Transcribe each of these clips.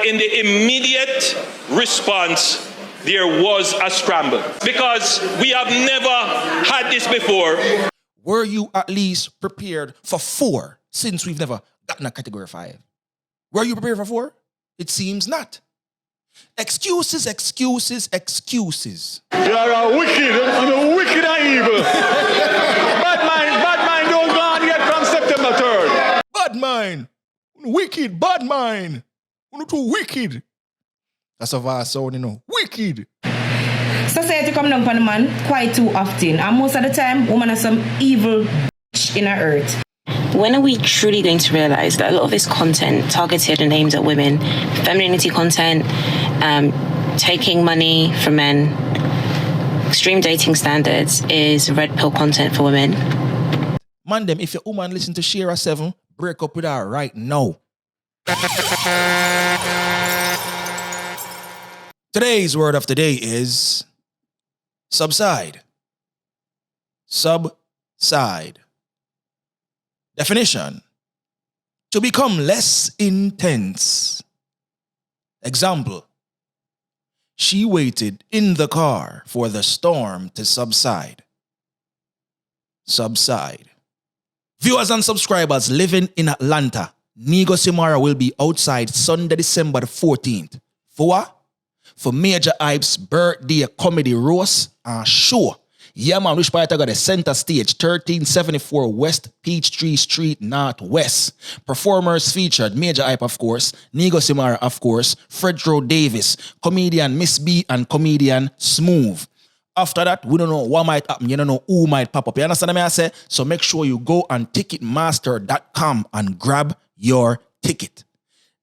in the immediate response, there was a scramble. Because we have never had this before. Were you at least prepared for 4 since we've never gotten a category 5? Were you prepared for 4? It seems not. Excuses, excuses, excuses. You are a wicked and evil. Bad mind don't go on yet from September 3rd. Bad mind. Wicked, bad mind. You're too wicked. That's a vast sound, you know. Wicked. Society come down upon the man quite too often. And most of the time, women are some evil in our earth. When are we truly going to realize that a lot of this content targeted and aimed at women, femininity content, taking money from men, extreme dating standards, is red pill content for women? Man, them, if your woman listen to Shira 7, break up with her right now. Today's word of the day is subside. Subside. Definition: to become less intense. Example: she waited in the car for the storm to subside. Subside. Viewers and subscribers living in Atlanta, Negusimara will be outside Sunday, December the 14th. For what? For Major Hype's birthday comedy roast and show. Yeah, man, which part I got the center stage, 1374 West Peachtree Street, Northwest. Performers featured Major Hype, of course, Negusimara, of course, Fredro Davis, comedian Miss B, and comedian Smooth. After that, we don't know what might happen. You don't know who might pop up. You understand what I say? So make sure you go on Ticketmaster.com and grab your ticket.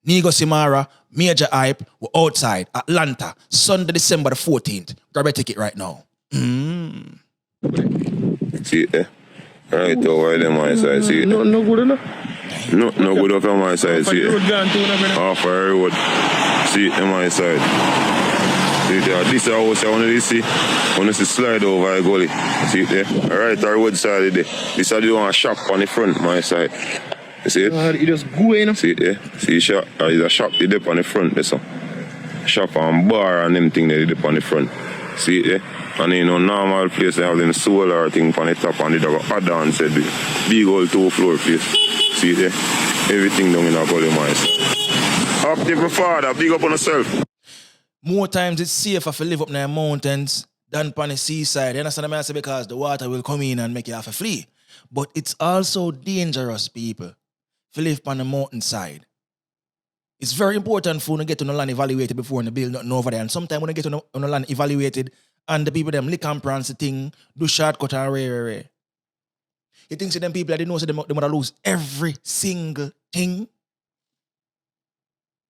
Negusimara, Major Hype, we're outside Atlanta, Sunday, December the 14th. Grab a ticket right now. See it there? Right over them my side, see it? No good enough. No good enough on my side, see it? Half a road. See it on my side. See it there? This house I want to see. I want to slide over a gully. See it there? Right our road side there. This is the one shop on the front my side. You see it? You just go in. See it there? See shop? There's a shop there on the front there, so. Shop and bar and them thing there on the front. See it there? And in a normal place, they have them solar thing on the top and they have a add-on said big old 2-floor place. See there? Everything down in a gully mice. Active my father, big up on yourself. More times it's safer if you live up in the mountains than on the seaside. You understand what I say? Because the water will come in and make you have to flee. But it's also dangerous, people, if you live on the mountainside. It's very important for you to get on the land evaluated before you build nothing over there. And sometimes when you get on the land evaluated, and the people them lick and prance the thing, do shortcut and ray. You think them people that they know so they want to lose every single thing?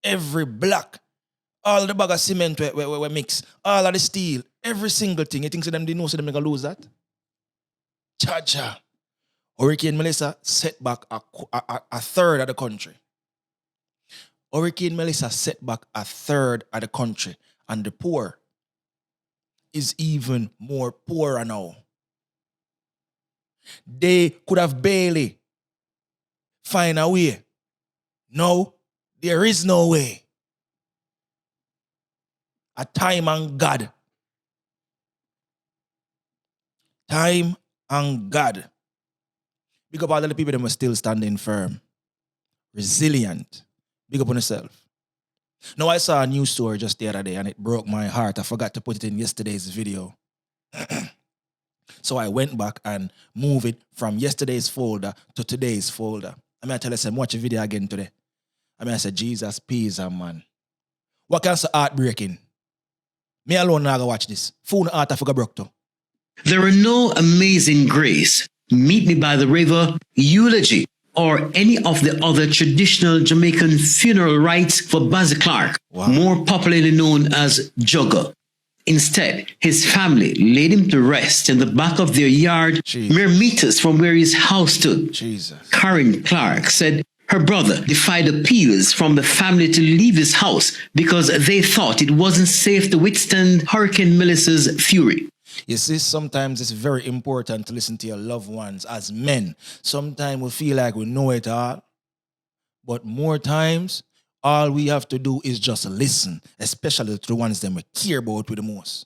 Every block, all the bag of cement we mix, all of the steel, every single thing. You think they know so they going to lose that? Cha-cha. Hurricane Melissa set back a third of the country. Hurricane Melissa set back a third of the country. And the poor is even more poorer now. They could have barely find a way. No, there is no way. A time and God. Time and God. Big up all the people that were still standing firm. Resilient. Big up on yourself. Now, I saw a news story just the other day and it broke my heart. I forgot to put it in yesterday's video. So I went back and moved it from yesterday's folder to today's folder. I tell you, I watch a video again today. I said, Jesus, peace, man. What kind of heartbreaking? Me alone now go watch this. Phone heart I forgot broke to. There are no Amazing Grace, Meet Me by the River, Eulogy, or any of the other traditional Jamaican funeral rites for Basil Clark, more popularly known as Jugger. Instead, his family laid him to rest in the back of their yard, mere meters from where his house stood. Karen Clark said her brother defied appeals from the family to leave his house because they thought it wasn't safe to withstand Hurricane Melissa's fury. You see, sometimes it's very important to listen to your loved ones as men. Sometimes we feel like we know it all, but more times All we have to do is just listen, especially to the ones that we care about with the most.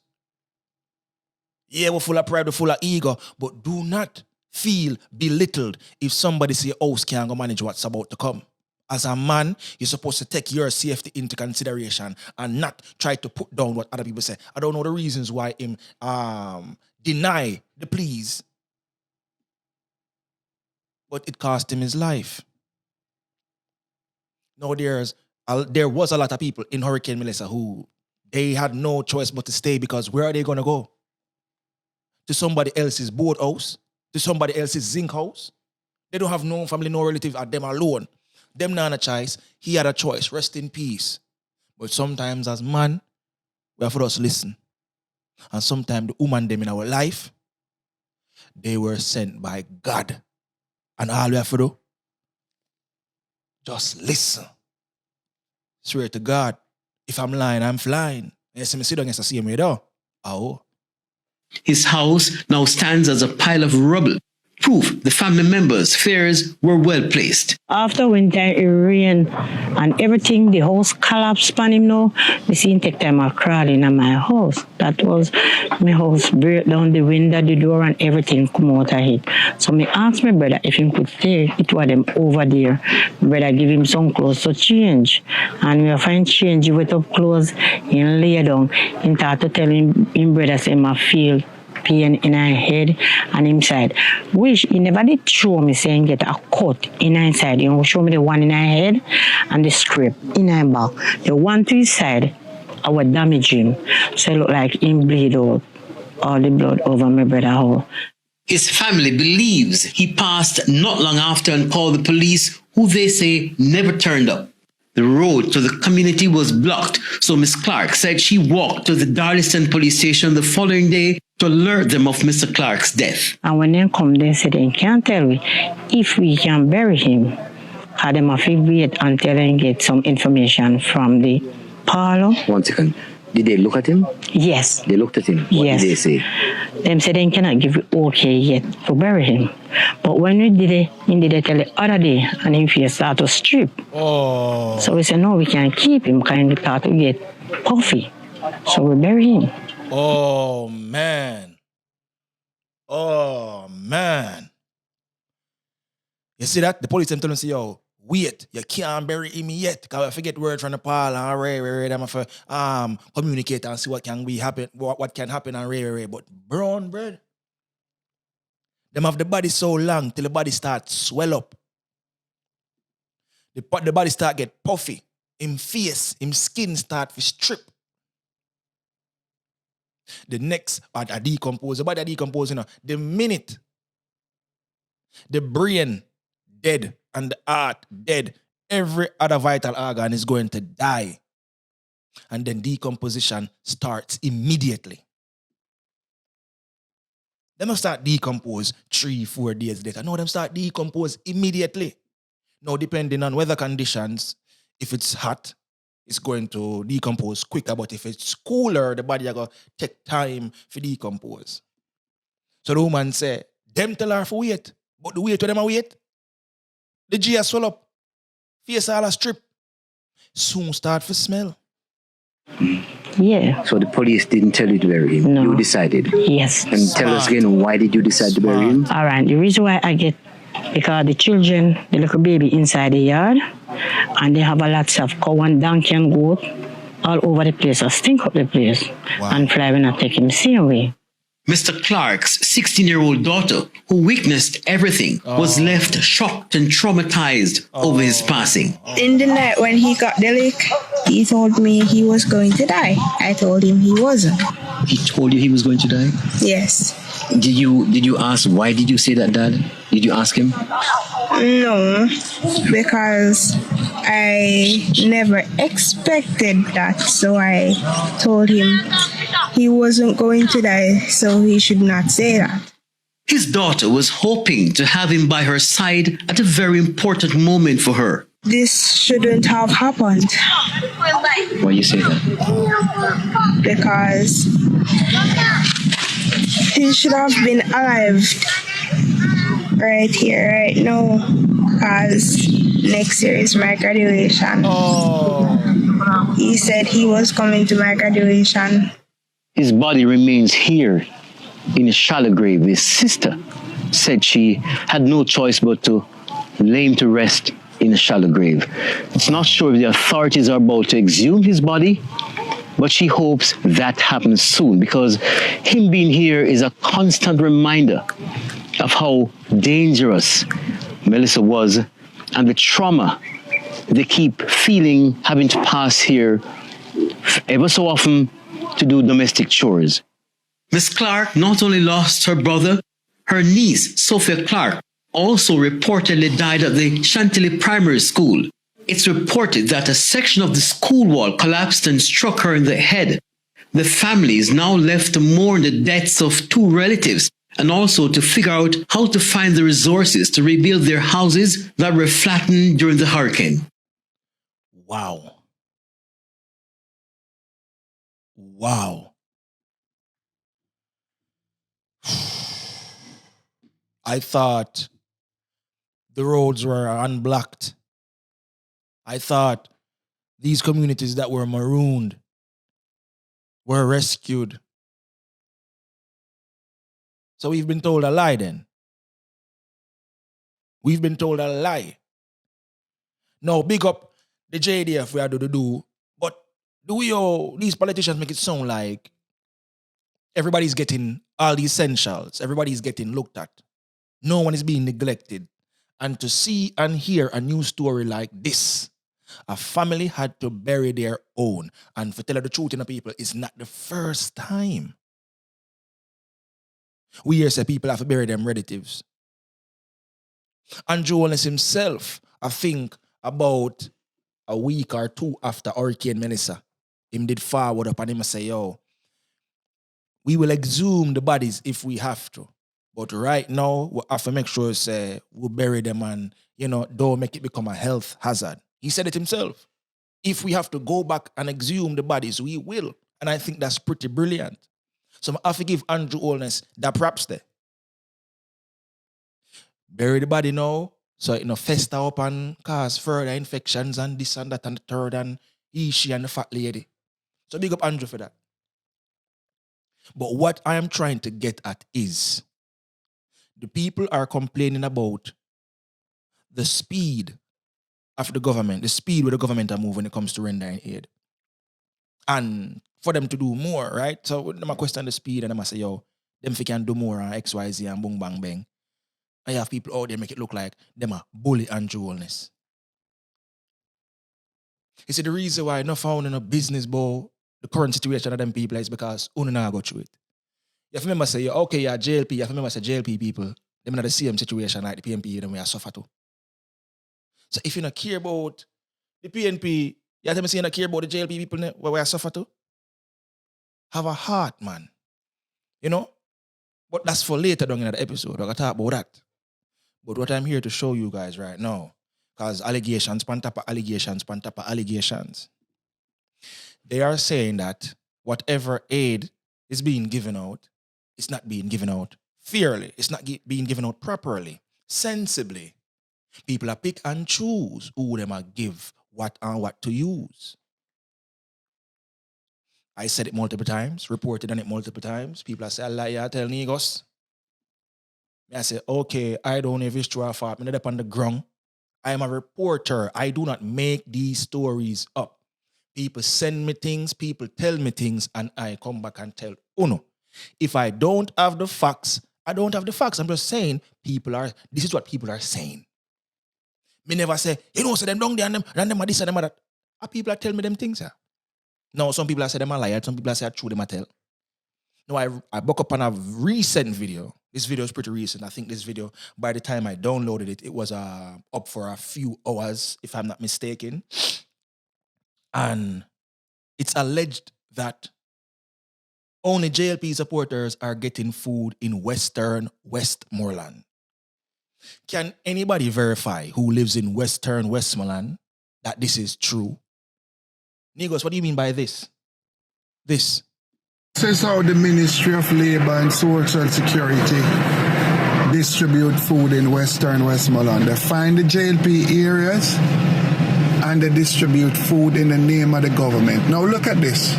Yeah, we're full of pride, we're full of ego, but do not feel belittled if somebody say your house can't go manage what's about to come. As a man, you're supposed to take your safety into consideration and not try to put down what other people say. I don't know the reasons why him deny the pleas, but it cost him his life. Now there was a lot of people in Hurricane Melissa who they had no choice but to stay, because where are they going to go? To somebody else's boathouse? To somebody else's zinc house? They don't have no family, no relative at them alone. Them not a choice. He had a choice. Rest in peace. But sometimes as man, we have to listen. And sometimes the woman them in our life, they were sent by God. And all we have to do, just listen. Swear to God, if I'm lying, I'm flying. You see me sit down and see me though. Oh. His house now stands as a pile of rubble. Proof the family members' fears were well placed. After winter, it rained and everything, the house collapsed on him now. We seen take time of crawling in my house. That was my house break down the window, the door, and everything come out of it. So me asked my brother if he could stay. It was them over there. My brother give him some clothes to change. And we find change, he wet up clothes, he lay down. He started to tell him brother say I feel pain in her head and inside. Which he never did show me saying get a cut in her inside. He show me the one in her head and the scrape in her back. The one to his side, I would damage him. So it looked like him bleed out all the blood over my brother hole. His family believes he passed not long after and called the police, who they say never turned up. The road to the community was blocked, so Miss Clark said she walked to the Darlington police station the following day to alert them of Mr. Clark's death. And when they come, they said they can't tell me if we can bury him. Had them have to wait until they get some information from the parlor. 1 second. Did they look at him? Yes. They looked at him. What yes. did they say? Them said they cannot give it okay yet to bury him. But when we did it, he did it the other day, and him face start to strip. Oh. So we said, no, we can't keep him, because he start to get puffy. So we bury him. Oh, man. Oh, man. You see that? The police them telling us, yo, wait, you can't bury him yet. Because I forget word from the pal and Ray, them have to communicate and see what can be happen, what can happen and Ray. But brown bread, them have the body so long till the body starts swell up. The body start get puffy. Him face, him skin start to strip. The next part a decompose. The body a decompose, you know. The minute the brain dead and the heart dead, every other vital organ is going to die. And then decomposition starts immediately. They don't start decompose 3-4 days later. No, them start decompose immediately. Now, depending on weather conditions, if it's hot, it's going to decompose quicker. But if it's cooler, the body are going to take time to decompose. So the woman say, them tell her for wait. But the wait to them a wait. The G swell up. Face all a strip. Soon start to smell. Yeah. So the police didn't tell you to bury him? No. You decided? Yes. And tell us again, why did you decide to bury him? All right. The reason why I get, because the children, the little baby inside the yard, and they have a lots of cow and donkey and goat all over the place, or stink up the place. Wow. And fly when I take him the same way. Mr. Clark's 16-year-old daughter, who witnessed everything, was left shocked and traumatized over his passing. In the night when he got the lick, he told me he was going to die. I told him he wasn't. He told you he was going to die? Yes. Did you ask, why did you say that, Dad? Did you ask him? No, because I never expected that. So I told him he wasn't going to die, so he should not say that. His daughter was hoping to have him by her side at a very important moment for her. This shouldn't have happened. Why you say that? Because he should have been alive right here, right now. Because next year is my graduation. He said he was coming to my graduation. His body remains here in a shallow grave. His sister said she had no choice but to lay him to rest in a shallow grave. It's not sure if the authorities are about to exhume his body, but she hopes that happens soon, because him being here is a constant reminder of how dangerous Melissa was and the trauma they keep feeling having to pass here ever so often to do domestic chores. Miss Clark not only lost her brother, her niece, Sophia Clark, also reportedly died at the Chantilly Primary School. It's reported that a section of the school wall collapsed and struck her in the head. The family is now left to mourn the deaths of two relatives and also to figure out how to find the resources to rebuild their houses that were flattened during the hurricane. Wow. Wow. I thought the roads were unblocked. I thought these communities that were marooned were rescued. So we've been told a lie then. We've been told a lie. Now, big up the JDF we are to do, but these politicians make it sound like everybody's getting all the essentials, everybody's getting looked at. No one is being neglected. And to see and hear a news story like this, a family had to bury their own. And for tell the truth in the people, it's not the first time. We hear say people have to bury them relatives. Andrew Holness himself, I think about a week or two after Hurricane Melissa, him did forward up and him say, yo, we will exhume the bodies if we have to. But right now, we have to make sure say, we bury them and, don't make it become a health hazard. He said it himself. If we have to go back and exhume the bodies, we will. And I think that's pretty brilliant. So I have to give Andrew Holness that props there. Bury the body now, so it no fester up and cause further infections and this and that and the third and she and the fat lady. So big up Andrew for that. But what I am trying to get at is the people are complaining about the speed of the government, the speed where the government are moving when it comes to rendering aid. And for them to do more, right? So them a question the speed and them a say, yo, them if can do more on X, Y, Z and boom, bang, bang. And you have people out there make it look like them a bully Andrew Holness. He said the reason why not found in a business, but the current situation of them people is because uno not go through it. You have to remember say, okay, yeah, JLP, you have to remember say JLP people, them in the same situation like the PNP, them we are suffer too. So if you not care about the PNP, you have to say you not care about the JLP people where we are suffer too. Have a heart, man. But that's for later down in the episode. We're going to talk about that. But what I'm here to show you guys right now, because allegations, pan top of allegations, pan top of allegations, they are saying that whatever aid is being given out, it's not being given out fairly. It's not being given out properly, sensibly. People are pick and choose who them are give what and what to use. I said it multiple times, reported on it multiple times. People are saying, Allah, yeah, tell Negos. I say, okay, I don't know if it's true or false. I'm not up on the ground. I am a reporter. I do not make these stories up. People send me things, people tell me things, and I come back and tell Uno. If I don't have the facts, I don't have the facts. I'm just saying this is what people are saying. Me never say, so them down there and them are this and them are that. People are telling me them things, yeah. No, some people are say them are liars, some people are say true them are tell. No, I buck up on a recent video. This video is pretty recent. I think this video, by the time I downloaded it, it was up for a few hours, if I'm not mistaken. And it's alleged that only JLP supporters are getting food in Western Westmoreland. Can anybody verify who lives in Western Westmoreland that this is true? Negos, what do you mean by this? This. This is how the Ministry of Labour and Social Security distribute food in Western Westmoreland. They find the JLP areas and they distribute food in the name of the government. Now look at this.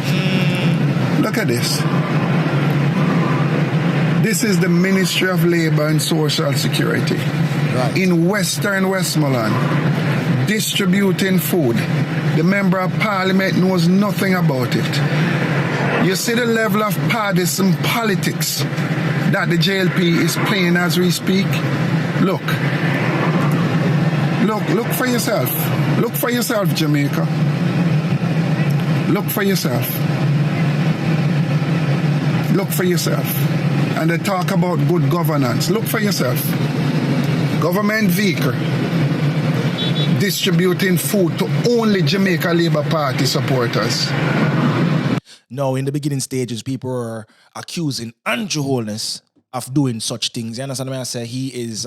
Look at this. This is the Ministry of Labour and Social Security. Right. In Western Westmoreland, distributing food. The Member of Parliament knows nothing about it. You see the level of partisan politics that the JLP is playing as we speak? Look for yourself. Look for yourself, Jamaica. Look for yourself. Look for yourself. And they talk about good governance. Look for yourself. Government vehicle distributing food to only Jamaica Labour Party supporters. No, in the beginning stages, people were accusing Andrew Holness of doing such things. You understand what I say? He is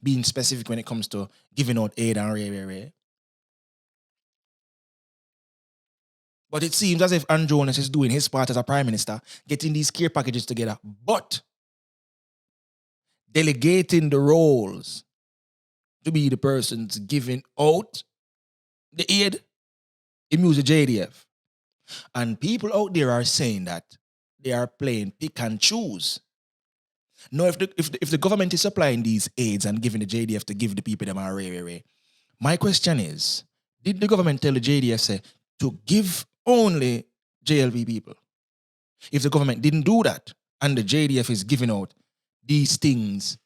being specific when it comes to giving out aid and ray. But it seems as if Andrew Holness is doing his part as a prime minister, getting these care packages together, but delegating the roles to be the persons giving out the aid, it moves the JDF. And people out there are saying that they are playing pick and choose. No, if the government is supplying these aids and giving the JDF to give the people them a ray. My question is, did the government tell the JDF say to give only JLP people? If the government didn't do that and the JDF is giving out these things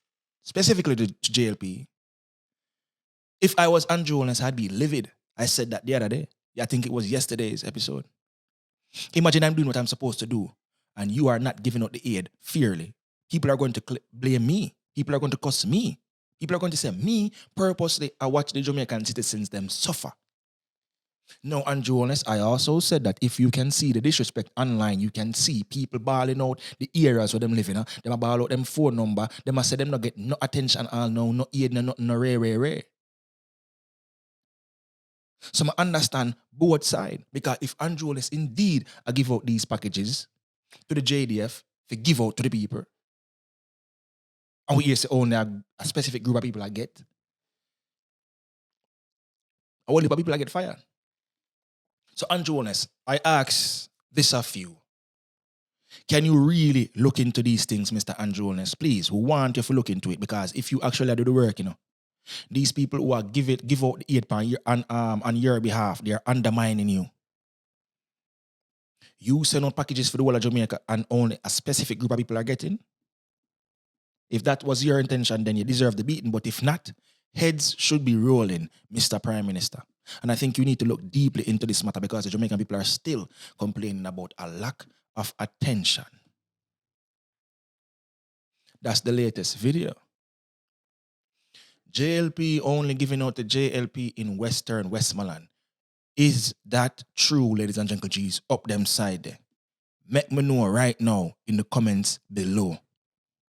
specifically to JLP, if I was Andrew Holness, I'd be livid. I said that the other day. I think it was yesterday's episode. Imagine I'm doing what I'm supposed to do and you are not giving out the aid fairly. People are going to blame me. People are going to cuss me. People are going to say me purposely I watch the Jamaican citizens them suffer. Now, Andrew Holness, I also said that if you can see the disrespect online, you can see people bawling out the areas where them living. Them bawl out them phone number. Them say them not get no attention all no aid, no ray. So I understand both sides. Because if Andrew Holness indeed give out these packages to the JDF, to give out to the people, and we say only a specific group of people I get, only people I get fired. So Andrew Holness, I ask this of you. Can you really look into these things, Mr. Andrew Holness? Please, we want you to look into it, because if you actually do the work, these people who are give out the aid on your behalf, they are undermining you. You send out packages for the whole of Jamaica and only a specific group of people are getting. If that was your intention, then you deserve the beating. But if not, heads should be rolling, Mr. Prime Minister. And I think you need to look deeply into this matter, because the Jamaican people are still complaining about a lack of attention. That's the latest video. JLP only giving out the JLP in Western Westmoreland. Is that true, ladies and gentlemen? G's up them side there. Make me know right now in the comments below.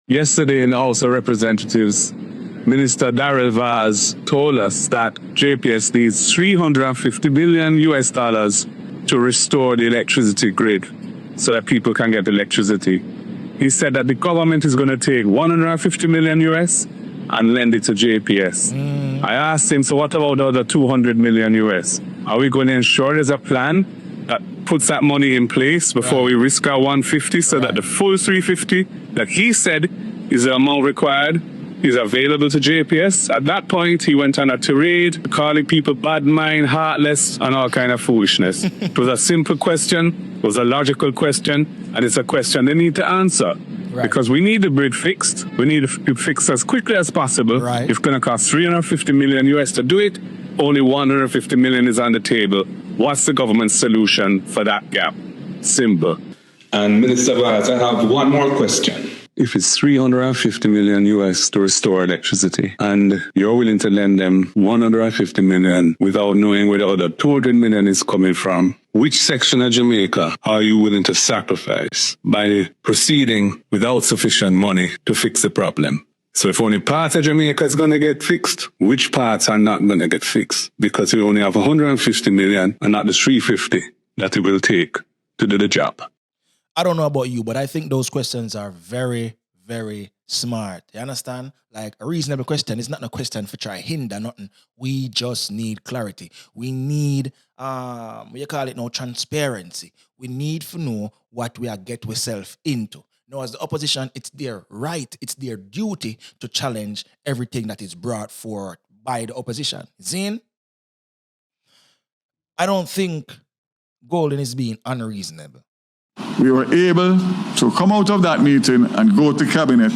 Yesterday in the House of Representatives, Minister Darrell Vaz told us that JPS needs $350 billion to restore the electricity grid so that people can get electricity. He said that the government is going to take $150 million and lend it to JPS. I asked him, so what about the other $200 million? Are we going to ensure there's a plan that puts that money in place before we risk our 150 so that the full 350 that he said is the amount required is available to JPS? At that point, he went on a tirade, calling people bad mind, heartless, and all kind of foolishness. It was a simple question, it was a logical question, and it's a question they need to answer. Right. Because we need the grid fixed. We need it fixed as quickly as possible. Right. It's going to cost $350 million to do it. Only $150 million is on the table. What's the government's solution for that gap? Simple. And Minister Vaz, I have one more question. If it's $350 million to restore electricity, and you're willing to lend them $150 million without knowing where the other $200 million is coming from, which section of Jamaica are you willing to sacrifice by proceeding without sufficient money to fix the problem? So if only part of Jamaica is going to get fixed, which parts are not going to get fixed? Because we only have $150 million and not the $350 that it will take to do the job. I don't know about you, but I think those questions are very, very smart. You understand? Like a reasonable question is not a question for try hinder nothing. We just need clarity. We need what you call it now, transparency. We need to know what we are get ourselves into. Now, as the opposition, it's their right, it's their duty to challenge everything that is brought forward by the opposition. Zin, I don't think Golden is being unreasonable. We were able to come out of that meeting and go to cabinet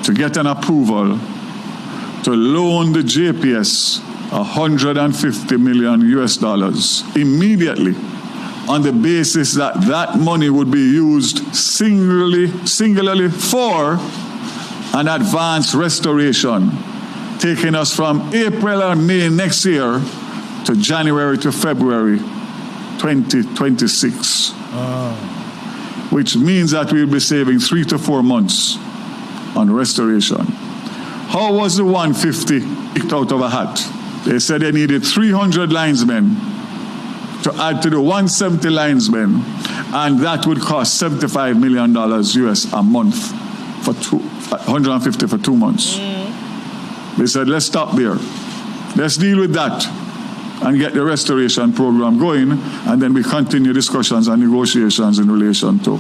to get an approval to loan the JPS $150 million immediately, on the basis that that money would be used singularly for an advanced restoration, taking us from April or May next year to January to February 2026. Which means that we'll be saving 3 to 4 months on restoration. How was the 150 picked out of a hat? They said they needed 300 linesmen to add to the 170 linesmen, and that would cost $75 million US a month for 150 for 2 months. They said, let's stop there. Let's deal with that and get the restoration program going, and then we continue discussions and negotiations in relation to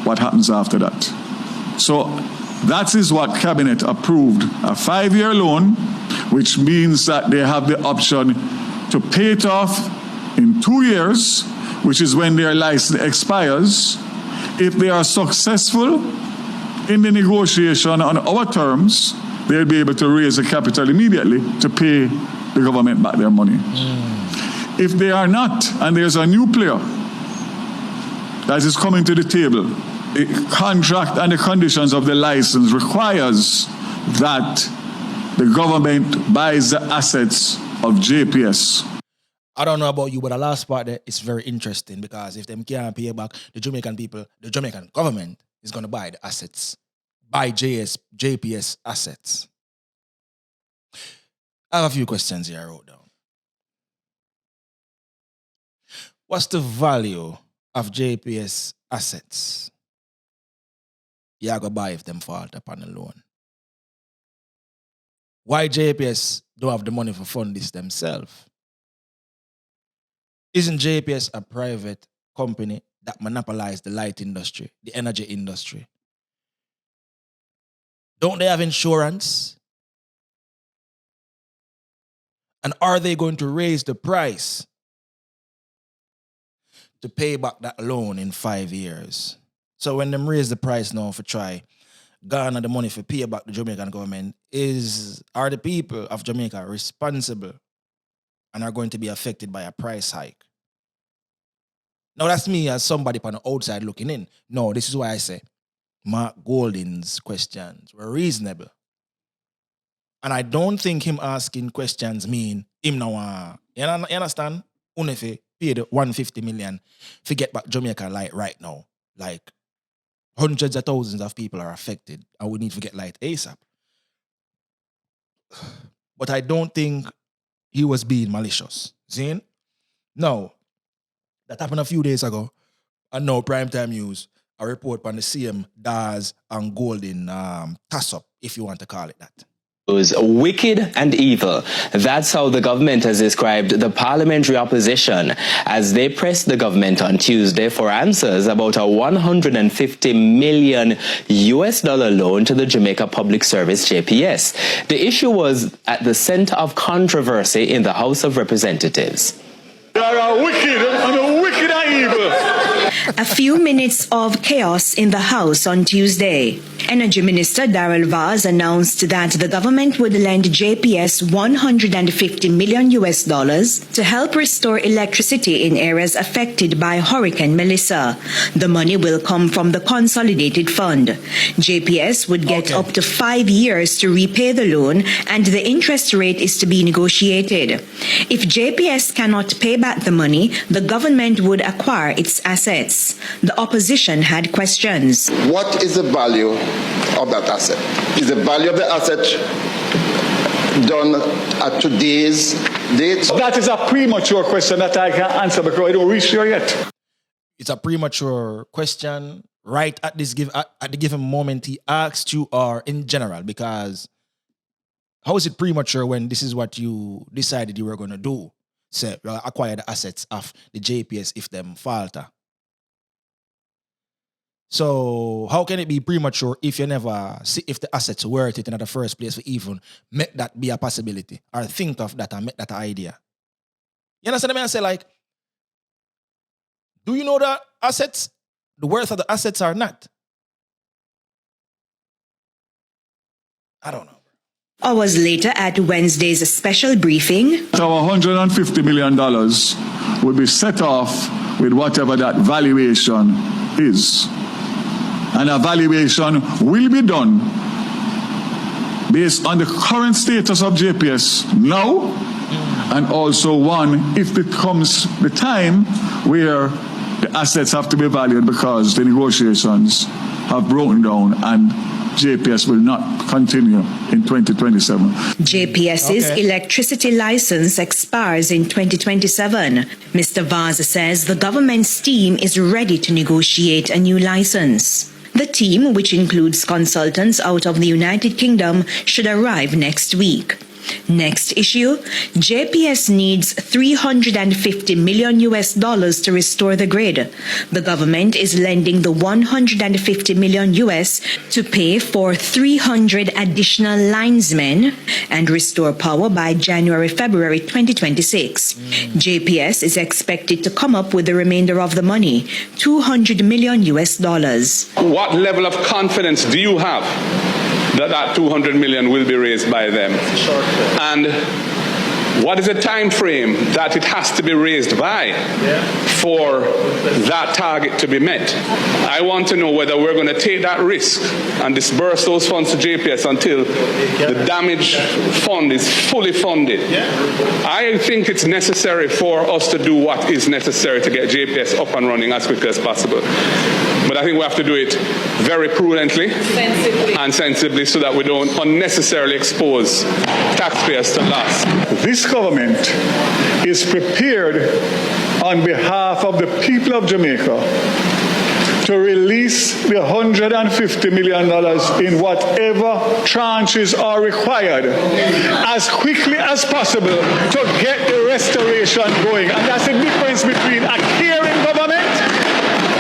what happens after that. So that is what Cabinet approved, a 5-year loan, which means that they have the option to pay it off in 2 years, which is when their license expires. If they are successful in the negotiation on our terms, they'll be able to raise the capital immediately to pay the government back their money. If they are not, and there's a new player that is coming to the table, the contract and the conditions of the license requires that the government buys the assets of JPS. I don't know about you, but the last part there is very interesting, because if them can't pay back, the Jamaican people, the Jamaican government is going to buy the assets, buy JPS assets. I have a few questions here I wrote down. What's the value of JPS assets? You go buy if them fault upon the loan. Why JPS don't have the money for fund this themselves? Isn't JPS a private company that monopolizes the light industry, the energy industry? Don't they have insurance? And are they going to raise the price to pay back that loan in 5 years? So when them raise the price now for try garner the money for pay back the Jamaican government, are the people of Jamaica responsible and are going to be affected by a price hike? Now that's me as somebody on the outside looking in. No, this is why I say Mark Golden's questions were reasonable. And I don't think him asking questions mean him now, you understand? Unefe pay the 150 million to get back Jamaica light right now. Like hundreds of thousands of people are affected and we need to get light ASAP. But I don't think he was being malicious. See? No. That happened a few days ago. And now Primetime News, a report on the CM, Daz and Golden toss-up, if you want to call it that. Was wicked and evil. That's how the government has described the parliamentary opposition as they pressed the government on Tuesday for answers about a $150 million loan to the Jamaica Public Service JPS. The issue was at the center of controversy in the House of Representatives. They are wicked and wicked and evil. A few minutes of chaos in the House on Tuesday. Energy Minister Darrell Vaz announced that the government would lend JPS $150 million to help restore electricity in areas affected by Hurricane Melissa. The money will come from the Consolidated Fund. JPS would get up to 5 years to repay the loan, and the interest rate is to be negotiated. If JPS cannot pay back the money, the government would acquire its assets. The opposition had questions. What is the value of that asset? Is the value of the asset done at today's date? That is a premature question that I can't answer because I don't reach here yet. It's a premature question right at the given moment he asked you, or in general? Because how is it premature when this is what you decided you were going to do? Say, acquire the assets of the JPS if them falter. So how can it be premature if you never see if the assets worth it in the first place for even make that be a possibility or think of that and make that an idea? You understand what I say? Like, do you know the assets, the worth of the assets or not? I don't know. Hours later at Wednesday's special briefing, Our $150 million will be set off with whatever that valuation is. And a valuation will be done based on the current status of JPS now, and also one if it comes the time where the assets have to be valued because the negotiations have broken down and JPS will not continue in 2027. JPS's electricity license expires in 2027. Mr. Vaz says the government's team is ready to negotiate a new license. The team, which includes consultants out of the United Kingdom, should arrive next week. Next issue, JPS needs $350 million to restore the grid. The government is lending the $150 million to pay for 300 additional linesmen and restore power by January-February 2026. JPS is expected to come up with the remainder of the money, $200 million. What level of confidence do you have that 200 million will be raised by them? And what is the time frame that it has to be raised by for that target to be met? I want to know whether we're going to take that risk and disburse those funds to JPS until the damage fund is fully funded. I think it's necessary for us to do what is necessary to get JPS up and running as quickly as possible. But I think we have to do it very prudently and sensibly so that we don't unnecessarily expose taxpayers to loss. This government is prepared on behalf of the people of Jamaica to release the $150 million in whatever tranches are required as quickly as possible to get the restoration going. And that's the difference between a caring government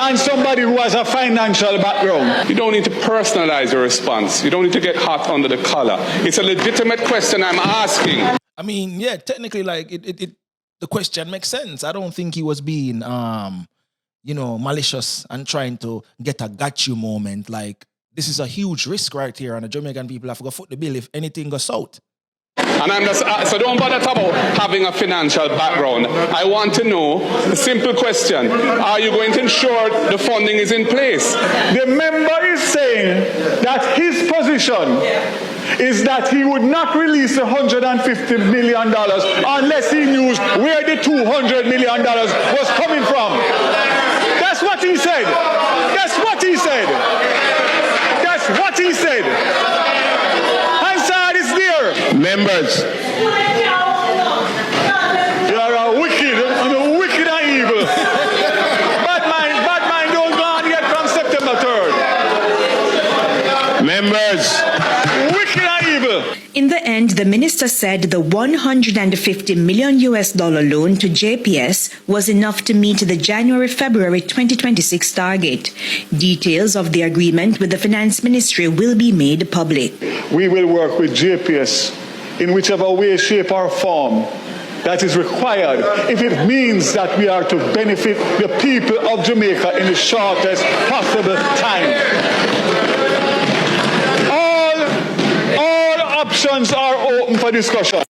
and somebody who has a financial background. You don't need to personalize your response. You don't need to get hot under the collar. It's a legitimate question I'm asking. I mean, yeah, technically, like the question makes sense. I don't think he was being, malicious and trying to get a got you moment. Like, this is a huge risk right here, and the Jamaican people have to go foot the bill if anything goes south. And I'm just, so don't bother about having a financial background. I want to know a simple question. Are you going to ensure the funding is in place? The member is saying that his position is that he would not release the $150 million unless he knew where the $200 million was coming from. That's what he said. That's what he said. That's what he said. Hansard is there. Members. You are a wicked, and a wicked and evil. Bad mind don't go on yet from September 3rd. Members. Wicked and evil. In the end, the minister said the $150 million loan to JPS was enough to meet the January-February 2026 target. Details of the agreement with the Finance Ministry will be made public. We will work with JPS in whichever way, shape, or form that is required if it means that we are to benefit the people of Jamaica in the shortest possible time. All options are open for discussion.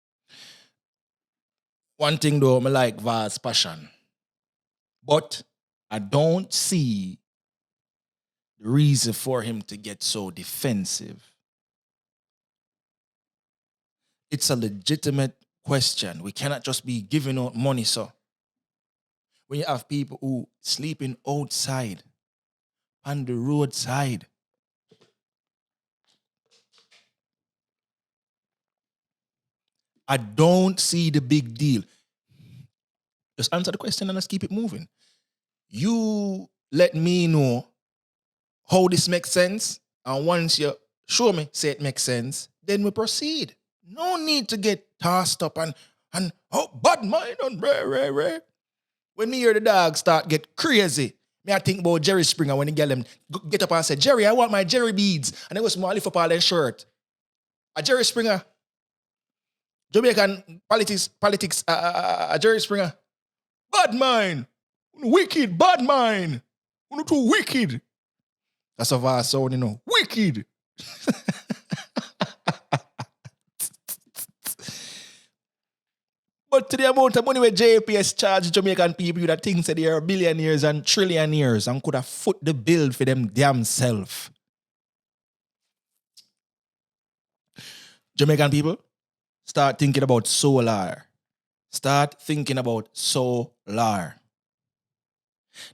One thing though, I like Vaz's passion, but I don't see the reason for him to get so defensive. It's a legitimate question. We cannot just be giving out money, so. When you have people who sleeping outside, on the roadside, I don't see the big deal. Just answer the question and let's keep it moving. You let me know how this makes sense. And once you show me, say it makes sense, then we proceed. No need to get tossed up and bad mind and rare. When me hear the dog start get crazy, me I think about Jerry Springer when he get them get up and say, Jerry, I want my Jerry beads. And they go small lift up all their shirt. A Jerry Springer, Jamaican politics, a Jerry Springer. Bad mind. Wicked, bad mind. You're too wicked. That's a vast sound, you know. Wicked. But to the amount of money where JPS charge Jamaican people that think that they are billionaires and trillionaires and could have foot the bill for them damn self. Jamaican people, start thinking about solar. Start thinking about solar.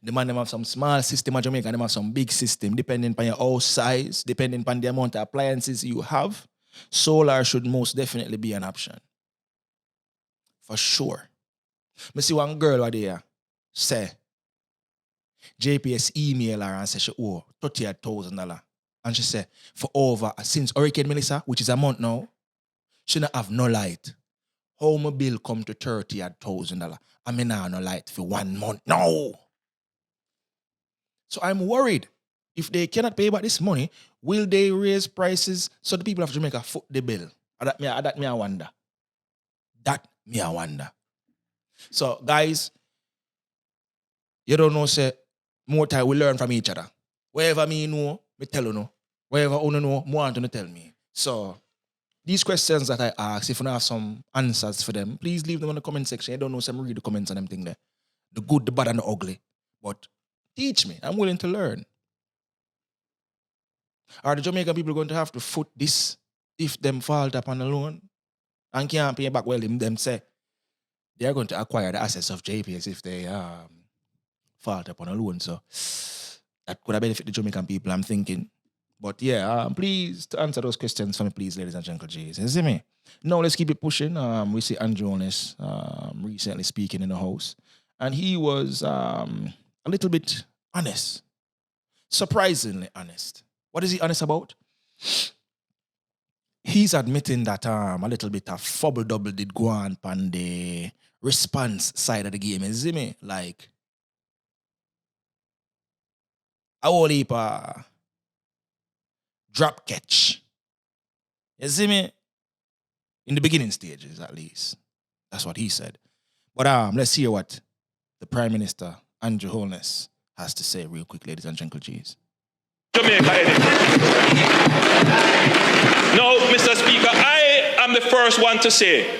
The man them have some small system in Jamaica, them have some big system, depending on your house size, depending on the amount of appliances you have. Solar should most definitely be an option. For sure. I see one girl over there say, JPS email her and say she owe $38,000. And she say, for over, since Hurricane Melissa, which is a month now, she not have no light. How my bill come to $38,000? I mean, I no light for 1 month. No. So I'm worried. If they cannot pay back this money, will they raise prices so the people of Jamaica foot the bill? That me I wonder. That me I wonder. So, guys, you don't know, say, more time we learn from each other. Wherever me know, me tell you know. Wherever you know, more want to tell me. So, these questions that I ask, if you don't have some answers for them, please leave them in the comment section. I don't know, some read the comments and them thing there. The good, the bad, and the ugly. But teach me. I'm willing to learn. Are the Jamaican people going to have to foot this if them fall upon a loan and can't pay back? Well, them say they are going to acquire the assets of JPS if they fall upon a loan. So that could have benefited the Jamaican people, I'm thinking. But yeah, please to answer those questions for me, please, ladies and gentlemen. You see me? Now let's keep it pushing. We see Andrew Holness recently speaking in the House, and he was a little bit honest, surprisingly honest. What is he honest about? He's admitting that a little bit of fubble-double did go on the response side of the game. You see me? Like, a whole heap drop catch. You see me? In the beginning stages, at least. That's what he said. But let's hear what the Prime Minister, Andrew Holness, has to say real quick, ladies and gentlemen. Jamaica. Now, Mr. Speaker, I am the first one to say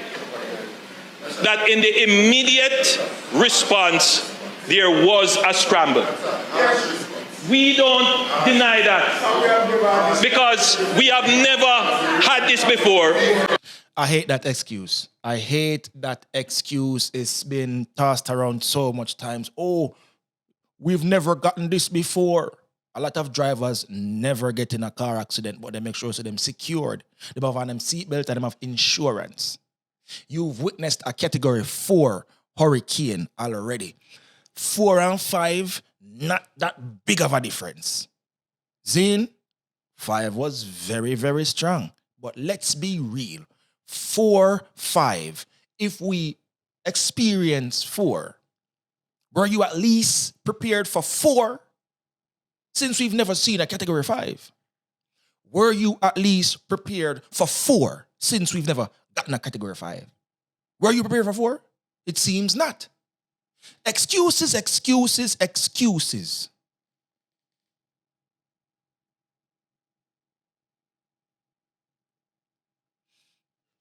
that in the immediate response, there was a scramble. We don't deny that because we have never had this before. I hate that excuse. I hate that excuse. It's been tossed around so much times. Oh, we've never gotten this before. A lot of drivers never get in a car accident, but they make sure so them secured. They have on them seatbelt and them have insurance. You've witnessed a Category 4 hurricane already. 4 and 5, not that big of a difference. Zane, 5 was very, very strong. But let's be real. 4, 5. If we experience 4, were you at least prepared for 4? Since we've never seen a Category 5. Were you at least prepared for 4 since we've never gotten a Category 5? Were you prepared for 4? It seems not. Excuses, excuses, excuses.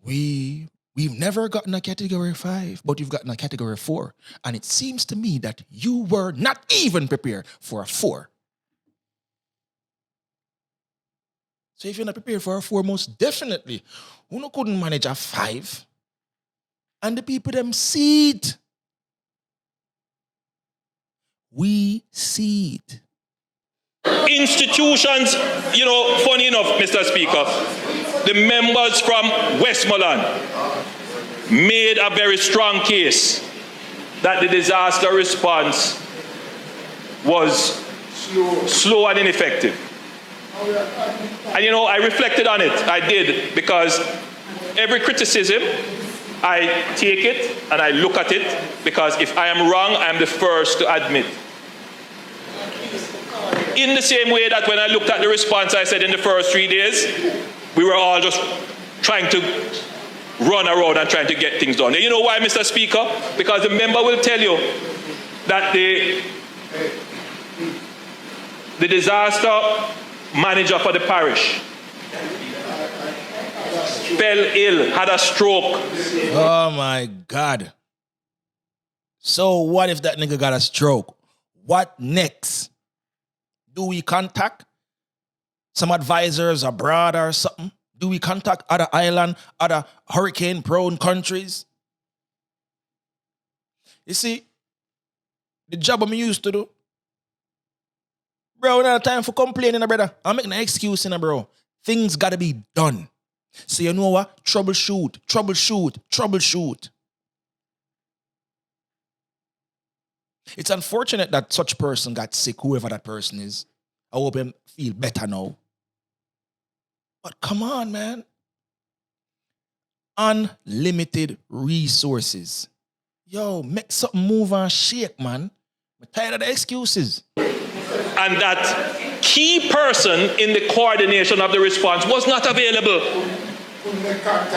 We've never gotten a Category 5, but you've gotten a Category 4. And it seems to me that you were not even prepared for a 4. So if you're not prepared for a 4, most definitely, you couldn't manage a 5. And the people them see it. We see it. Institutions, funny enough, Mr. Speaker, the members from Westmoreland made a very strong case that the disaster response was slow and ineffective. And you know, I reflected on it. I did, because every criticism, I take it and I look at it, because if I am wrong, I am the first to admit. In the same way that when I looked at the response, I said in the first 3 days, we were all just trying to run around and trying to get things done. And you know why, Mr. Speaker? Because the member will tell you that the disaster manager for the parish fell ill, had a stroke. Oh my God. So what if that nigga got a stroke? What next? Do we contact some advisors abroad or something? Do we contact other island, other hurricane-prone countries? You see, the job I'm used to do, bro, we don't have time for complaining, brother. I'm making an excuse, bro. Things gotta be done. So you know what? Troubleshoot. It's unfortunate that such person got sick, whoever that person is. I hope him feel better now. But come on, man. Unlimited resources. Yo, make something move and shake, man. I'm tired of the excuses. And that key person in the coordination of the response was not available.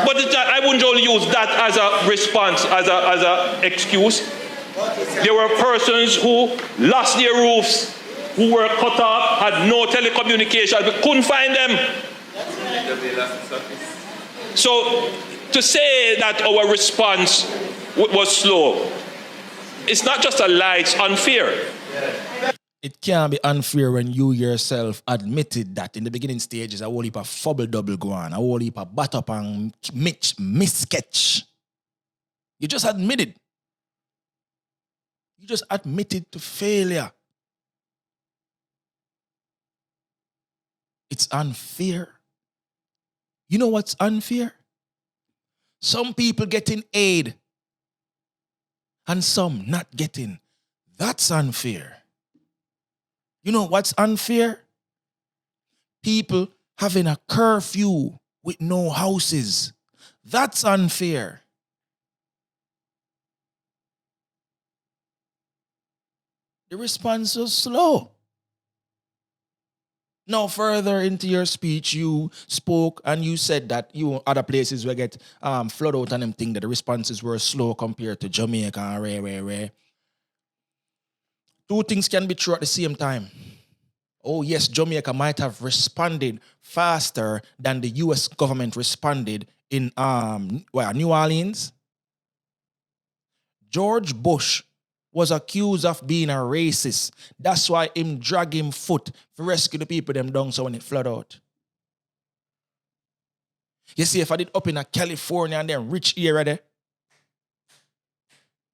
But I wouldn't only use that as a response, as an excuse. There were persons who lost their roofs, who were cut off, had no telecommunication, we couldn't find them. So to say that our response was slow, it's not just a lie, it's unfair. It can't be unfair when you yourself admitted that in the beginning stages, a whole heap of fubble double go on, a whole heap of bat up and missketch. You just admitted. You just admitted to failure. It's unfair. You know what's unfair? Some people getting aid and some not getting. That's unfair. You know what's unfair? People having a curfew with no houses. That's unfair. The response was slow. Now, further into your speech, you spoke and you said that you other places will get flood out and them thing that the responses were slow compared to Jamaica and rare. Two things can be true at the same time. Oh yes, Jamaica might have responded faster than the US government responded in New Orleans. George Bush was accused of being a racist. That's why him drag him foot to rescue the people them down so when it flood out. You see, if I did up in a California and then rich area there,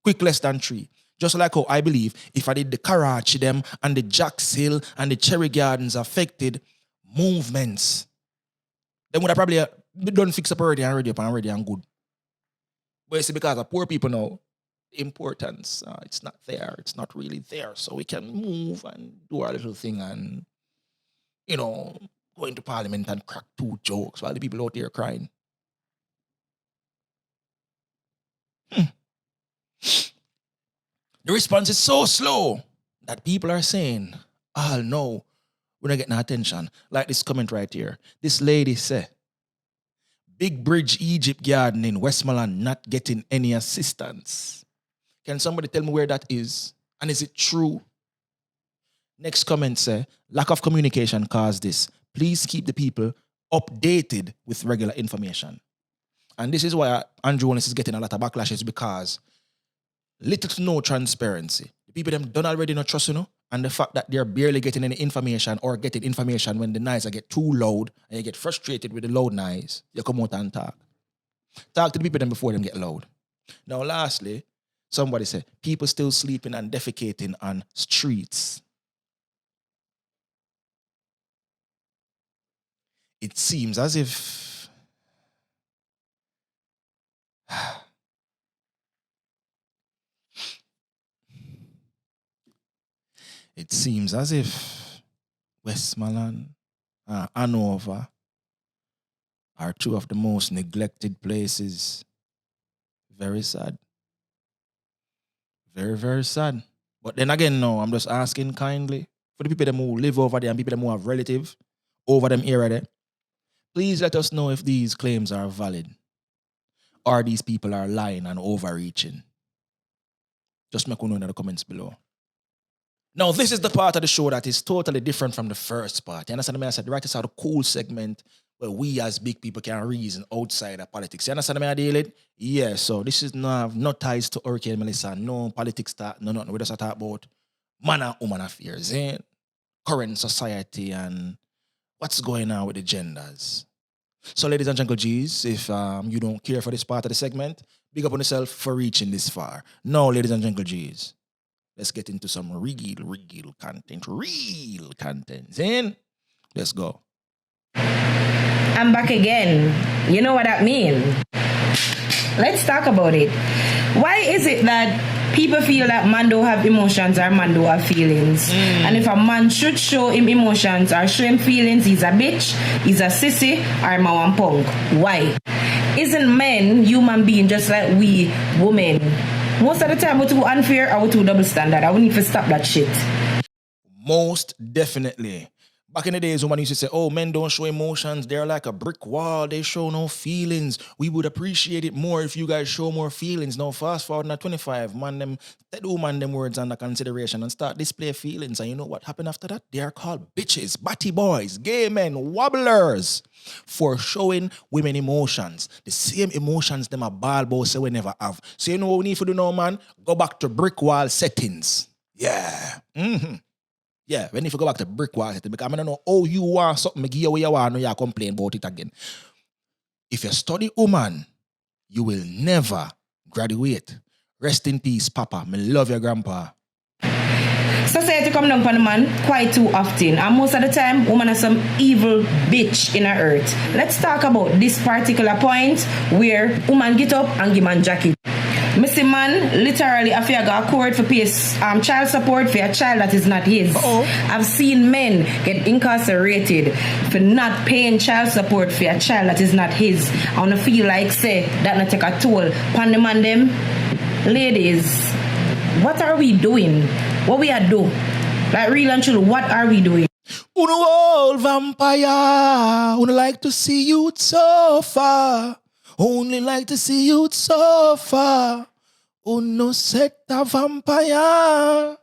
quick less than 3. Just like how I believe if I did the Karachi them and the Jacks Hill and the Cherry Gardens affected movements, then would I probably done fix up already and good. But you see, because of poor people now, importance, it's not there. It's not really there. So we can move and do our little thing and, you know, go into Parliament and crack 2 jokes while the people out there crying. The response is so slow that people are saying, oh no, we're not getting attention. Like this comment right here. This lady said, Big Bridge Egypt Garden in Westmoreland not getting any assistance. Can somebody tell me where that is? And is it true? Next comment say, lack of communication caused this. Please keep the people updated with regular information. And this is why Andrew Holness is getting a lot of backlashes, because little to no transparency. The people them don't already know trust, and the fact that they're barely getting any information or getting information when the noise get too loud and you get frustrated with the loud noise, you come out and talk. Talk to the people them before them get loud. Now, lastly, somebody said, people still sleeping and defecating on streets. It seems as if It seems as if Westmoreland and Hanover are two of the most neglected places. Very sad. Very, very sad. But then again, no, I'm just asking kindly for the people them who live over there and people them who have relatives over them area there. Please let us know if these claims are valid or these people are lying and overreaching. Just make one know in the comments below. Now, this is the part of the show that is totally different from the first part. You understand me? I said, right, this is the cool segment where we as big people can reason outside of politics. You understand me? I deal it? Yeah, so this is no ties to Hurricane Melissa, no politics talk, no nothing. We just talk about man and woman affairs, current society and what's going on with the genders. So, ladies and gentle G's, if you don't care for this part of the segment, big up on yourself for reaching this far. Now, ladies and gentle G's, let's get into some real content. Let's go. I'm back again. You know what that means? Let's talk about it. Why is it that people feel that man don't have emotions or man don't have feelings? And if a man should show him emotions or show him feelings, he's a bitch, he's a sissy, or a punk. Why? Isn't men human beings just like we women? Most of the time we're too unfair or we're too double standard. I would need to stop that shit. Most definitely. Back in the days, women used to say, oh, men don't show emotions. They're like a brick wall. They show no feelings. We would appreciate it more if you guys show more feelings. Now, fast forward to 25, man, take the woman them words under consideration and start display feelings. And you know what happened after that? They are called bitches, batty boys, gay men, wobblers for showing women emotions. The same emotions them a ball boy say we never have. So you know what we need to do now, man? Go back to brick wall settings. Yeah. Yeah, when if you go back to brick wall setting, because I don't know how you want something, I give you what you want, no you complain about it again. If you study woman, you will never graduate. Rest in peace, Papa. Me love your grandpa. Society come down upon the man quite too often, and most of the time, woman are some evil bitch in her earth. Let's talk about this particular point where woman get up and give man jacket. Missy man literally have to go to court for pay child support for a child that is not his. I've seen men get incarcerated for not paying child support for a child that is not his. I wanna feel like say that not take a toll upon the man them. Ladies, what are we doing? What we are do? Like real and true, what are we doing? Uno old vampire, uno like to see you suffer. Only like to see you suffer. Uno set a vampire.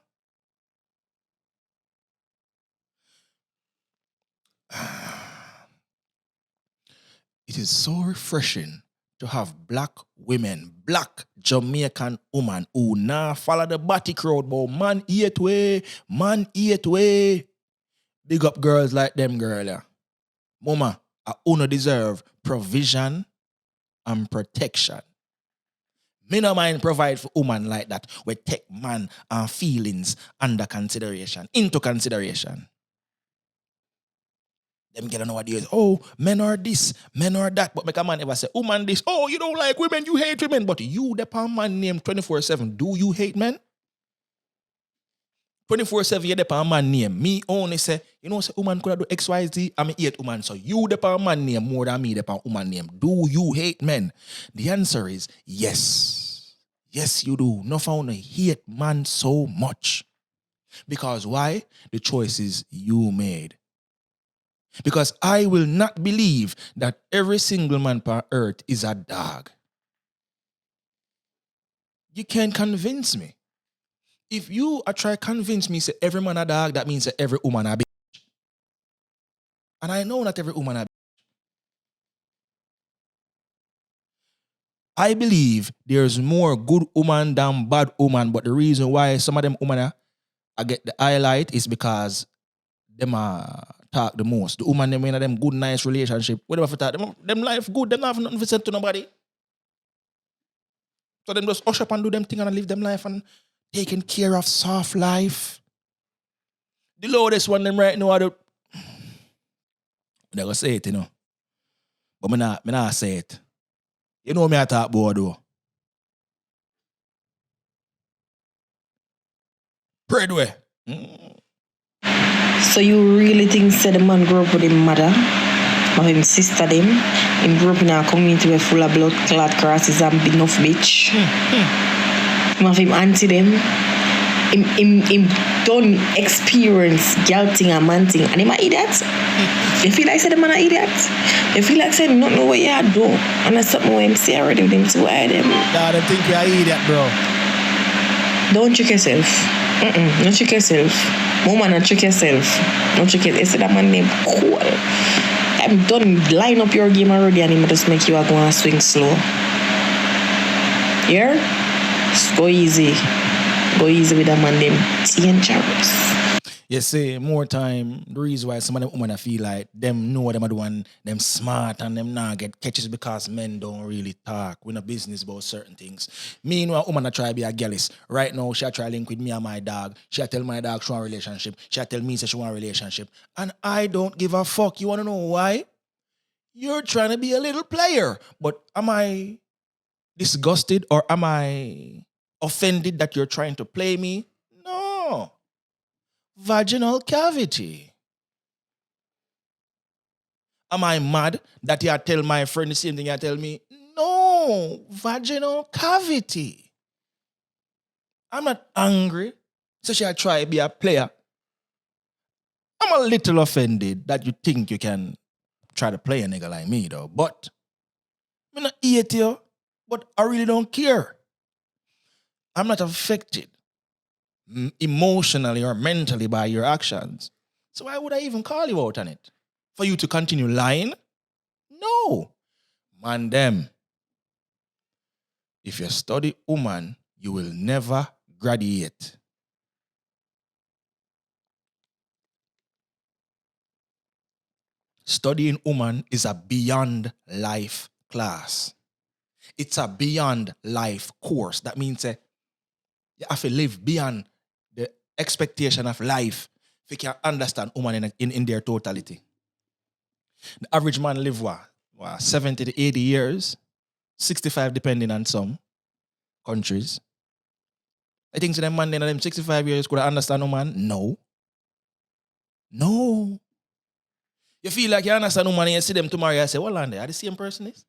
It is so refreshing to have black women, black Jamaican woman who now follow the batty crowd, but man eat way. Big up girls like them girl. Yeah. Mama, I uno deserve provision and protection. Me no mind provide for woman like that. We take man and feelings into consideration. Them girl nowadays, oh, men are this, men are that. But make a man ever say, woman this, oh, you don't like women, you hate women. But you, the man name 24/7, do you hate men? 24/7, you the man name. Me only say, you know, say woman could do XYZ, I mean hate woman. So you the man name more than me the woman name. Do you hate men? The answer is yes. Yes, you do. No found to hate man so much. Because why? The choices you made. Because I will not believe that every single man per earth is a dog. You can't convince me. If you are trying to convince me, say every man a dog, that means that every woman a bitch. And I know not every woman a bitch. I believe there's more good woman than bad woman, but the reason why some of them women I get the highlight is because them talk the most. The woman them in them good, nice relationship. Whatever for that, them life good, them have nothing to say to nobody. So them just hush up and do them thing and live them life and taking care of soft life. The loudest one them right now are the they gonna say it, you know. But me not say it. You know me I talk about though. Breadway. So you really think the man grew up with him mother, or him sister them? Him grew up in a community where full of blood clot crosses and enough bitch. Him have him auntie them. Him don't experience girl thing and man thing, and him a idiot. You feel like the man a idiot? You feel like saying not know what you do, and that's something what him say already with him to hide them. Nah, them think you're an idiot, bro. Don't trick yourself. Don't trick yourself. Woman, don't trick yourself. Don't trick yourself. You say that man name cool. I'm done. Line up your game already, and him just make you go and swing slow. Yeah? Just go easy. Go easy with that man name dangerous. You see, more time, the reason why some of them women feel like them know what them are doing, them smart and them not get catches because men don't really talk. We're not business about certain things. Meanwhile, woman try to be a girlis. Right now, she try to link with me and my dog. She tell my dog she want a relationship. She tell me she want a relationship. And I don't give a fuck. You want to know why? You're trying to be a little player. But am I disgusted or am I offended that you're trying to play me? No. Vaginal cavity. Am I mad that you tell my friend the same thing you tell me? No. Vaginal cavity. I'm not angry. So she try to be a player. I'm a little offended that you think you can try to play a nigga like me though. But I'm not hate you. But I really don't care. I'm not affected emotionally or mentally by your actions. So why would I even call you out on it? For you to continue lying? No. Man them. If you study woman, you will never graduate. Studying woman is a beyond life class. It's a beyond life course. That means you have to live beyond the expectation of life if you can understand woman in their totality. The average man live what 70 to 80 years, 65 depending on some countries. I think so them man in them 65 years could understand woman? No. No. You feel like you understand woman and you see them tomorrow and say, well, are they the same person is?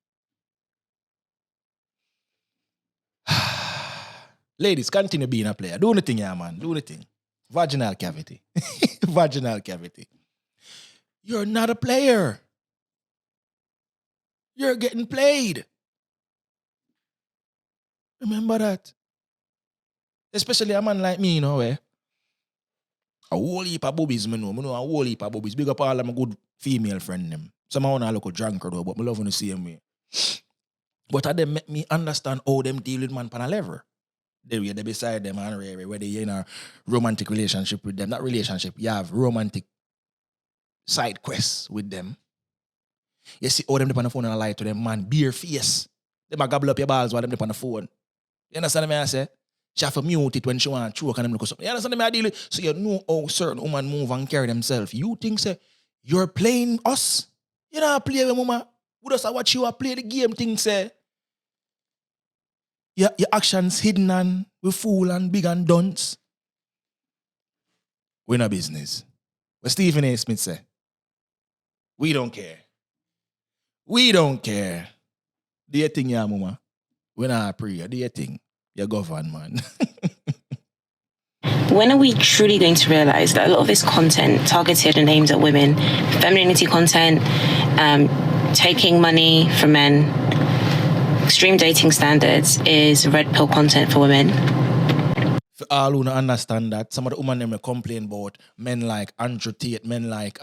Ladies, continue being a player. Do the thing, yeah, man. Do the thing. Vaginal cavity. Vaginal cavity. You're not a player. You're getting played. Remember that. Especially a man like me, you know, a whole heap of boobies, I know a whole heap of boobies. Big up all of my good female friend them. Some of them look a drunker though, but I love them the same way. But they make me understand how them deal with man pan a level. They beside them and whether you're in a romantic relationship with them. Not relationship, you have romantic side quests with them. You see all them on the phone and I lie to them, man, beer face. They might gobble up your balls while them on the phone. You understand what I say? She have to mute it when she want to choke and them look something. You understand what I deal with? So you know how certain women move and carry themselves. You think, say, you're playing us? You know how to play with mama? We just watch you play the game thing, say. Your actions hidden and we fool and big and dunce. We're not business. But Stephen A. Smith say, we don't care. We don't care. Do you think, yeah, mama? We're not pray. Do you think? You govern, man. When are we truly going to realize that a lot of this content targeted and aimed at women, femininity content, taking money from men, extreme dating standards, is red pill content for women? For all who don't understand that, some of the women them complain about men like Andrew Tate, men like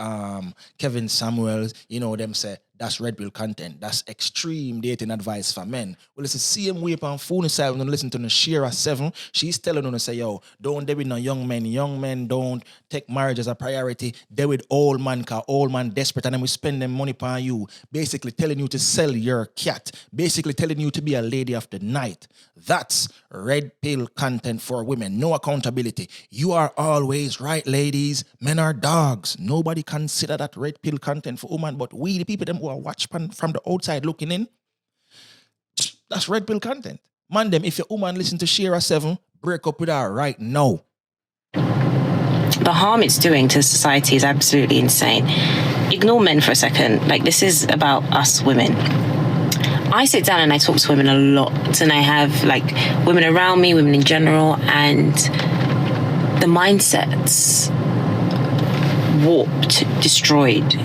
Kevin Samuels, you know, them say that's red pill content. That's extreme dating advice for men. Well, it's the same way on phone side when you listen to the Shira 7. She's telling them to say, yo, don't date with no young men. Young men don't take marriage as a priority. Date with old man, cause old man desperate and then we spend them money on you. Basically telling you to sell your cat. Basically telling you to be a lady of the night. That's red pill content for women. No accountability. You are always right, ladies. Men are dogs. Nobody consider that red pill content for women, but we, the people them who are watching from the outside looking in, that's red pill content. Man them, if your woman listen to Shira 7, break up with her right now. the harm it's doing to society is absolutely insane. Ignore men for a second. Like, this is about us women. I sit down and I talk to women a lot, and I have like women around me, women in general, and the mindsets warped, destroyed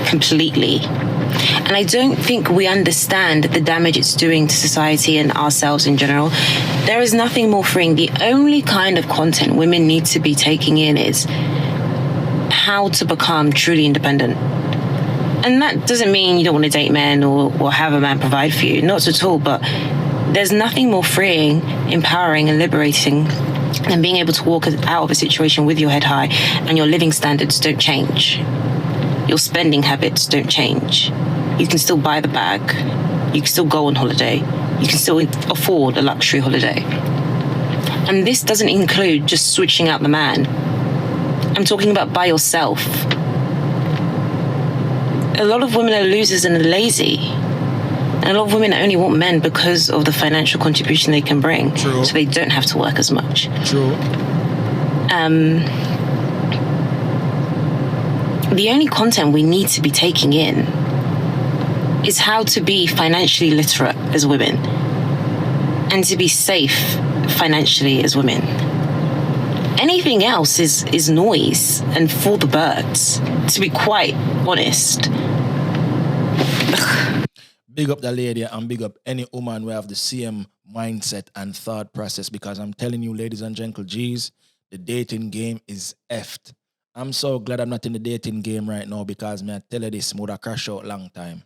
completely. And I don't think we understand the damage it's doing to society and ourselves in general. There is nothing more freeing. The only kind of content women need to be taking in is how to become truly independent. And that doesn't mean you don't want to date men or have a man provide for you. Not at all. But there's nothing more freeing, empowering, and liberating than being able to walk out of a situation with your head high and your living standards don't change. Your spending habits don't change. You can still buy the bag. You can still go on holiday. You can still afford a luxury holiday. And this doesn't include just switching out the man. I'm talking about by yourself. A lot of women are losers and lazy. And a lot of women only want men because of the financial contribution they can bring. True. So they don't have to work as much. True. The only content we need to be taking in is how to be financially literate as women and to be safe financially as women. Anything else is noise and for the birds, to be quite honest. Big up the lady and big up any woman who have the same mindset and thought process, because I'm telling you, ladies and gentle G's, the dating game is effed. I'm so glad I'm not in the dating game right now, because me I tell you this, would have crash out long time.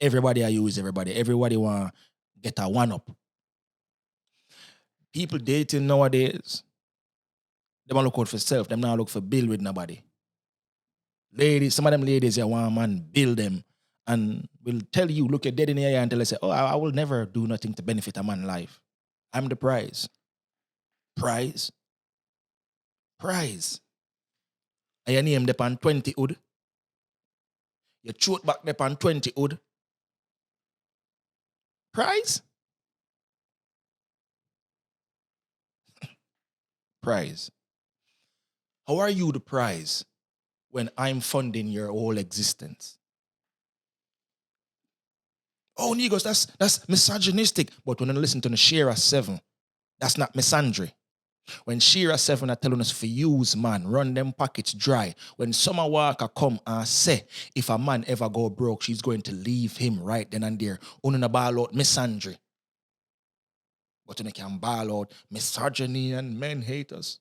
Everybody I use everybody. Everybody want get a one-up. People dating nowadays, they want to look out for self. Them not look for build with nobody. Ladies, some of them ladies here want a man build them and will tell you, look at dead in the eye until they say, oh, I will never do nothing to benefit a man's life. I'm the prize. Prize? Prize. And your name depend 20 odd. Your throat back depend 20 odd. Prize? Prize. How are you the prize when I'm funding your whole existence? Oh, Negos, that's misogynistic. But when you listen to the Shira 7, that's not misandry. When Shira 7 are telling us for use, man, run them pockets dry. When Summer Walker come and say, if a man ever go broke, she's going to leave him right then and there. Unna ball out misandry. But when you can ball out misogyny and men hate us.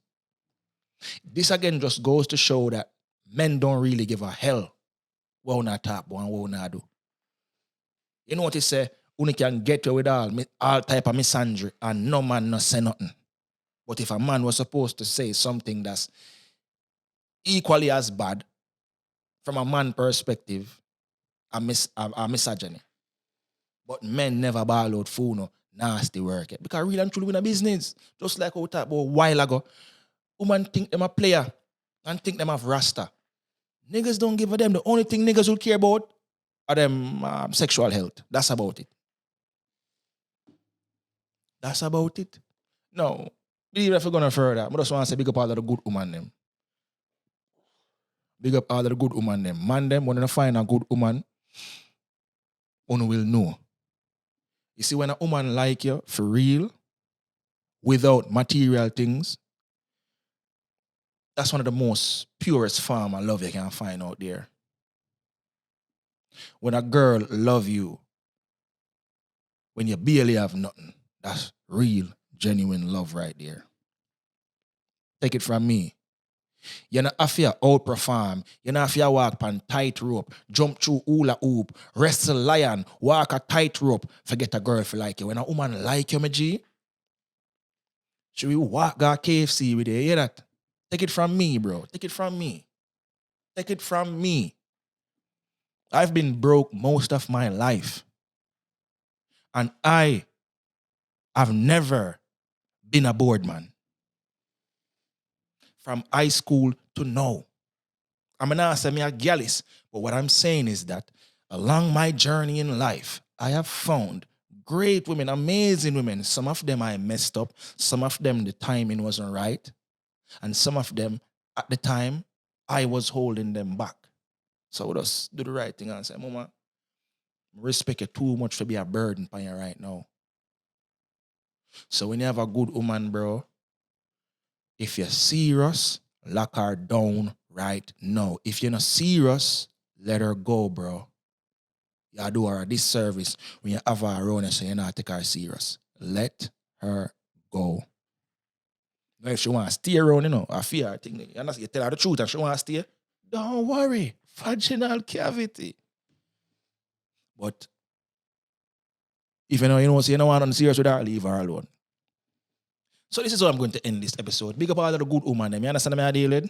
This again just goes to show that men don't really give a hell what we not talk about and what we not do. You know what he say? You can get away with all type of misandry and no man not say nothing. But if a man was supposed to say something that's equally as bad from a man perspective, a misogyny. But men never ball out for no nasty work. Because real and truly in a business, just like we talked about a while ago, women think them a player and think them have rasta. Niggas don't give a damn. The only thing niggas will care about are them sexual health. That's about it. That's about it. No. Believe if we're going further, I just want to say big up all of the good woman them. Big up all of the good woman them. Man them, when you find a good woman, one will know. You see, when a woman like you, for real, without material things, that's one of the most purest form of love you can find out there. When a girl love you, when you barely have nothing, that's real, genuine love right there. Take it from me. You not have to outperform. You not have to walk on tightrope, jump through hula hoop, wrestle lion, walk a tightrope, forget a girl for like you. When a woman like you, my G, should we walk go KFC with you? You hear that? Take it from me, bro. Take it from me. Take it from me. I've been broke most of my life. And I have never been a bored man. From high school to now. I'm not saying I'm a gallus, but what I'm saying is that along my journey in life, I have found great women, amazing women. Some of them I messed up. Some of them the timing wasn't right. And some of them, at the time, I was holding them back. So I would just do the right thing and say, Mama, I respect you too much to be a burden for you right now. So when you have a good woman, bro, if you're serious, lock her down right now. If you're not serious, let her go, bro. You do her a disservice when you have her around and say you're not take her serious. Let her go. Now if she want to stay around, I fear her thing. You tell her the truth and she want to stay, don't worry. Vaginal cavity. But if you know, so you don't want to serious with her, leave her alone. So this is how I'm going to end this episode. Big up all of the good woman. You understand what I deal with?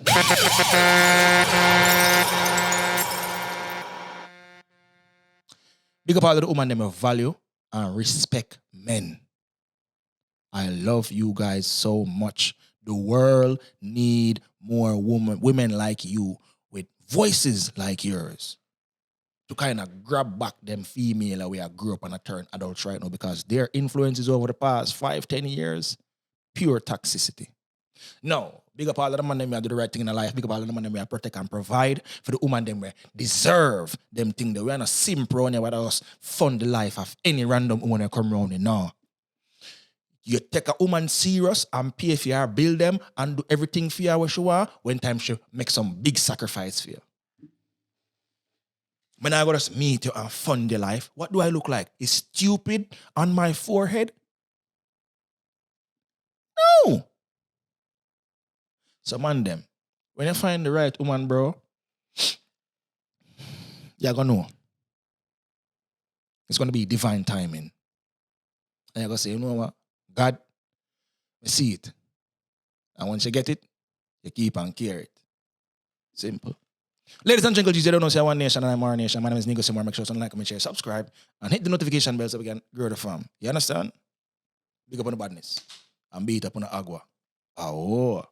Big up all of the woman them value and respect men. I love you guys so much. The world need more women like you with voices like yours to kind of grab back them female that we are grew up and turn adults right now because their influences over the past 5-10 years, pure toxicity. No, big up all of the man them do the right thing in their life. Big up all of the man them protect and provide for the woman them deserve them thing that we are not simple on whether us fund the life of any random woman that come around. No. You take a woman serious and pay for her, build them and do everything for her what she want when time she make some big sacrifice for you. When I go to meet you and fund your life, what do I look like? Is stupid on my forehead? No. So man them, when you find the right woman, bro, you're gonna know. It's gonna be divine timing. And you're gonna say, you know what? God, I see it. And once you get it, you keep and carry it. Simple. Ladies and gentlemen, you don't know say One Nation and I'm Our Nation. My name is negusimara. Make sure to like, comment, share, subscribe, and hit the notification bell so we can grow the farm. You understand? Big up on the badness. And beat up on the agua. Oh.